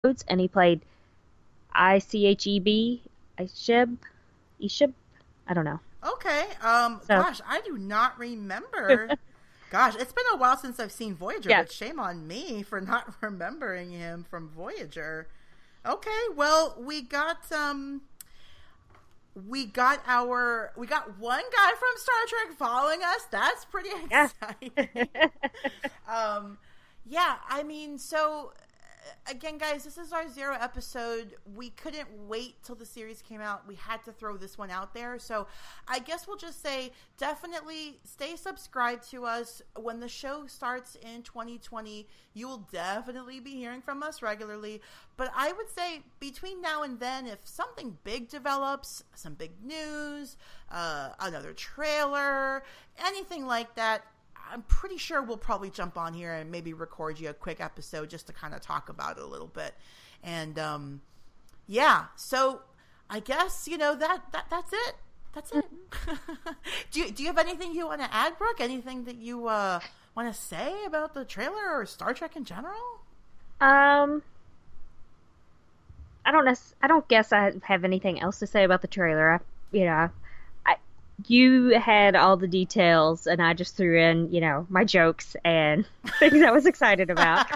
and he played Icheb, Ishib, Ishib. I don't know. Okay. So Gosh, I do not remember. Gosh, it's been a while since I've seen Voyager, yeah, but shame on me for not remembering him from Voyager. Okay, well, we got one guy from Star Trek following us. That's pretty yeah. exciting. um, yeah, I mean, so again, guys, this is our 0 episode. We couldn't wait till the series came out. We had to throw this one out there. So I guess we'll just say definitely stay subscribed to us. When the show starts in 2020, you will definitely be hearing from us regularly. But I would say between now and then, if something big develops, some big news, another trailer, anything like that, I'm pretty sure we'll probably jump on here and maybe record you a quick episode just to kind of talk about it a little bit. And yeah, so I guess, that's it. That's it. Do you have anything you want to add, Brooke? Anything that you want to say about the trailer or Star Trek in general? Um, I don't guess I have anything else to say about the trailer. You know, you had all the details, and I just threw in, my jokes and things I was excited about.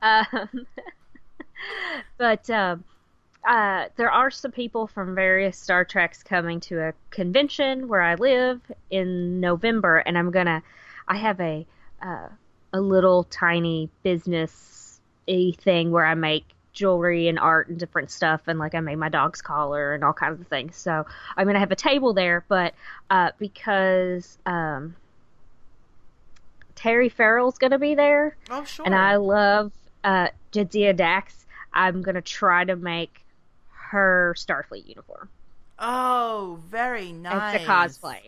Um, but there are some people from various Star Treks coming to a convention where I live in November, and I have a little tiny business thing where I make jewelry and art and different stuff, and like I made my dog's collar and all kinds of things. So I'm gonna have a table there, but because Terry Farrell's gonna be there, Oh, and I sure. love Jadzia Dax, I'm gonna try to make her Starfleet uniform Oh, very as the nice. cosplay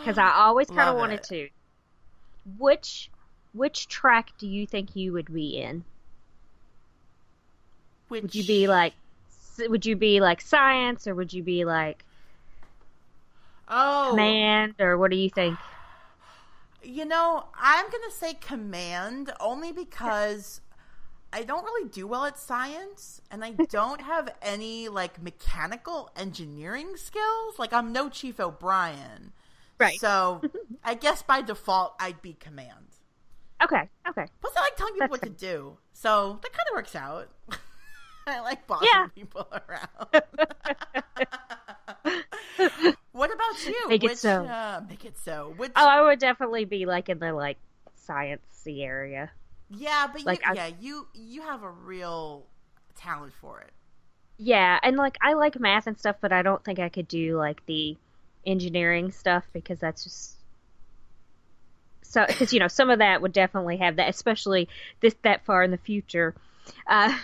because I always kind of Love wanted it. to. Which which track do you think you would be in? Would you be Which, like would you be like science, or would you be like oh, command, or what do you think? I'm going to say command only because I don't really do well at science and I don't have any like mechanical engineering skills. Like I'm no Chief O'Brien. Right. So I guess by default I'd be command. Okay. Okay. Plus I like telling people That's what to fair. do. So that kind of works out. I like bossing Yeah. people around. What about you? Make it Which so. make it so? Oh, Which I would definitely be like in the like sciencey area. Yeah, but Like I you have a real talent for it. Yeah, and like I like math and stuff, but I don't think I could do like the engineering stuff because that's just so because some of that would definitely have that, especially this that far in the future. Uh,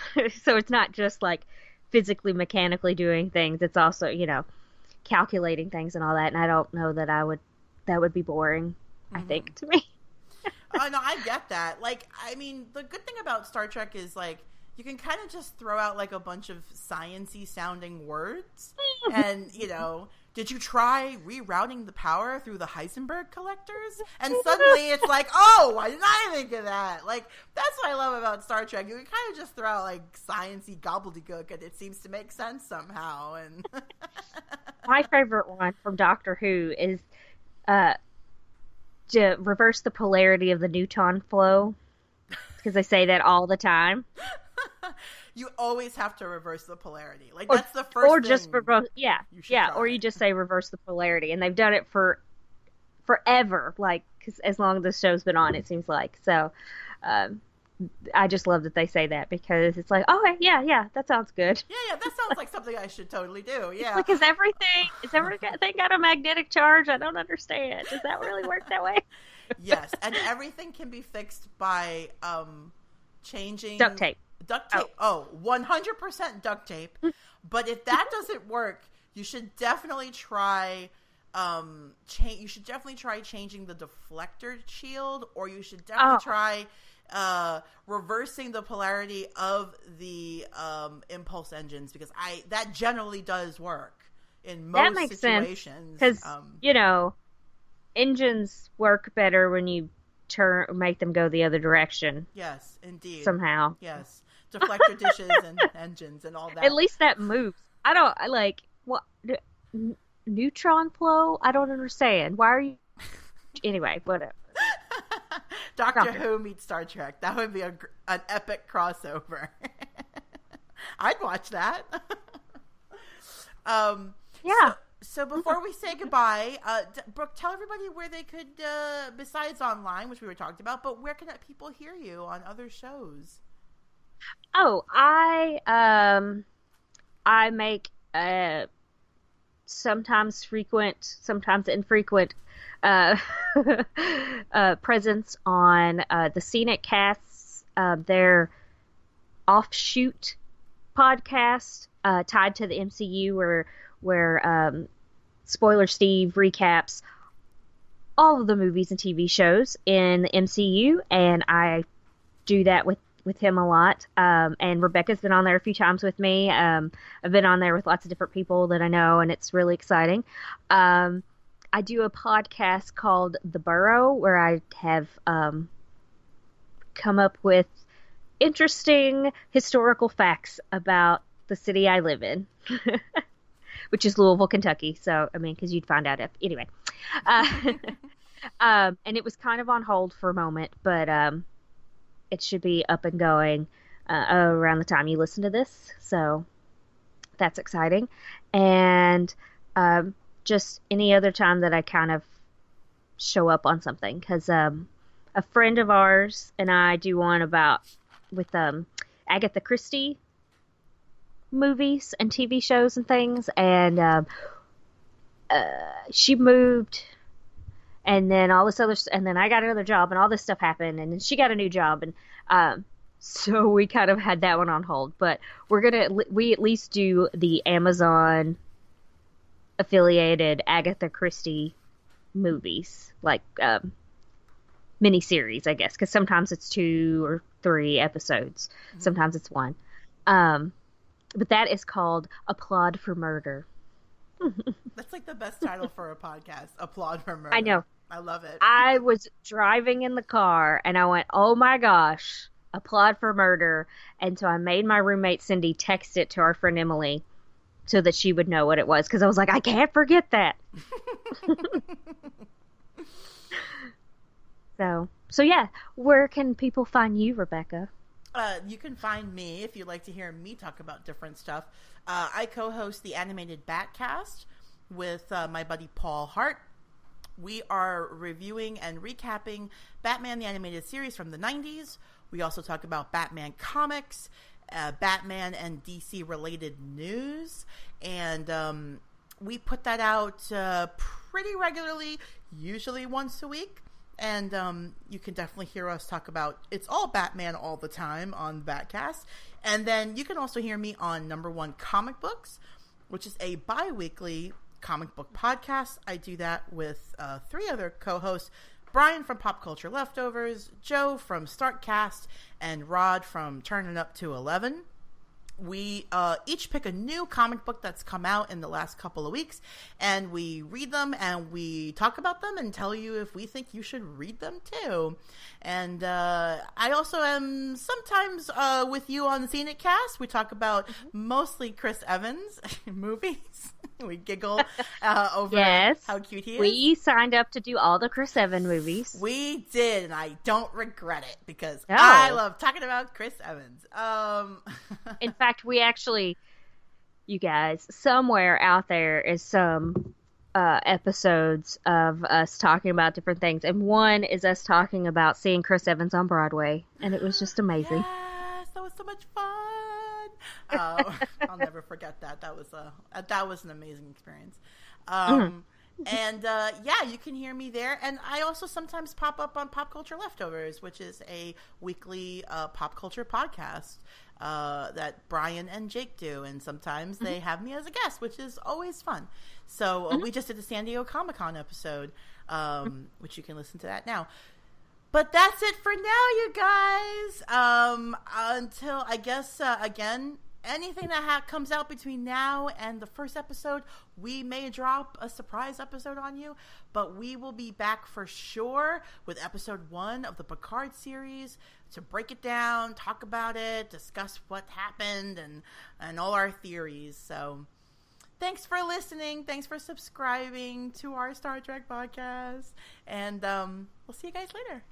so it's not just like physically mechanically doing things; it's also calculating things and all that. And I don't know that I would that would be boring. I Hmm. think to me. Oh no, I get that. Like, I mean, the good thing about Star Trek is like you can kind of just throw out like a bunch of sciency sounding words, and did you try rerouting the power through the Heisenberg collectors? And suddenly it's like, oh, why didn't I think of that? Like, that's what I love about Star Trek. You can kind of just throw out like sciency gobbledygook, and it seems to make sense somehow. And My favorite one from Doctor Who is uh, to reverse the polarity of the neutron flow because they say that all the time. you always have to reverse the polarity. Like Or that's the or first just thing reverse, yeah, you should yeah, or try. you just say reverse the polarity, and they've done it for forever, like 'cause as long as the show's been on, it seems like. So, um, I just love that they say that because it's like, okay, yeah, yeah, that sounds good. Yeah, yeah, that sounds like something I should totally do. It's Yeah. like, is everything got a magnetic charge? I don't understand. Does that really work that way? Yes, and everything can be fixed by Duct changing tape. duct Oh, tape. Oh, 100% duct tape. But if that doesn't work, you should definitely try you should definitely try changing the deflector shield, or you should definitely oh, try reversing the polarity of the impulse engines, because I that generally does work in that most makes sense situations. because engines work better when you make them go the other direction Yes, indeed. somehow. Yes. deflector dishes and engines and all that. At least that moves. I like what neutron flow. I don't understand. Why are you? Anyway, whatever. Doctor Who meets Star Trek. That would be an epic crossover. I'd watch that. Yeah. So before we say goodbye, Brooke, tell everybody where they could, besides online, which we were talking about, but where can people hear you on other shows? Oh, I make sometimes frequent, sometimes infrequent presence on the Scenic Casts, their offshoot podcast tied to the MCU, where Spoiler Steve recaps all of the movies and TV shows in the MCU, and I do that with him a lot. And Rebecca's been on there a few times with me. I've been on there with lots of different people that I know, and it's really exciting. I do a podcast called The Burrow, where I have come up with interesting historical facts about the city I live in, which is Louisville, Kentucky. So, I mean, because you'd find out if... Anyway. And it was kind of on hold for a moment, but it should be up and going around the time you listen to this. So, that's exciting. And just any other time that I kind of show up on something. Because a friend of ours and I do one with Agatha Christie movies and TV shows and things, and she moved, and then all this other, and then I got another job, and all this stuff happened, and then she got a new job, and so we kind of had that one on hold. But we at least do the Amazon affiliated Agatha Christie movies, like miniseries, I guess, because sometimes it's 2 or 3 episodes, sometimes it's 1. But that is called Applaud for Murder. That's like the best title for a podcast. Applaud for Murder. I know. I love it. I was driving in the car and I went, oh my gosh, Applaud for Murder. And so I made my roommate Cindy text it to our friend Emily so that she would know what it was. Because I was like, I can't forget that. So yeah, where can people find you, Rebecca? You can find me if you'd like to hear me talk about different stuff. I co-host the Animated Batcast with my buddy Paul Hart. We are reviewing and recapping Batman the Animated Series from the 90s. We also talk about Batman comics, Batman and DC related news, and we put that out pretty regularly, usually once a week. And you can definitely hear us talk about It's All Batman all the time on Batcast. And then you can also hear me on Number One Comic Books, which is a bi-weekly comic book podcast. I do that with 3 other co-hosts, Brian from Pop Culture Leftovers, Joe from Startcast, and Rod from Turning Up to 11. We each pick a new comic book that's come out in the last couple of weeks, and we read them and we talk about them and tell you if we think you should read them too. And I also am sometimes with you on the Scenic Cast. We talk about mostly Chris Evans movies. We giggle over how cute he is. We signed up to do all the Chris Evans movies. We did, and I don't regret it because I love talking about Chris Evans. In fact, we actually, you guys, somewhere out there is some episodes of us talking about different things, and one is us talking about seeing Chris Evans on Broadway, and it was just amazing. Yes, that was so much fun. I'll never forget that. That was an amazing experience. And you can hear me there. And I also sometimes pop up on Pop Culture Leftovers, which is a weekly pop culture podcast that Brian and Jake do. And sometimes they have me as a guest, which is always fun. So we just did the San Diego Comic-Con episode, which you can listen to that now. But that's it for now, you guys. Until, I guess, again, anything that comes out between now and the first episode, we may drop a surprise episode on you. But we will be back for sure with episode 1 of the Picard series, to break it down, talk about it, discuss what happened, and all our theories. So thanks for listening. Thanks for subscribing to our Star Trek podcast. And we'll see you guys later.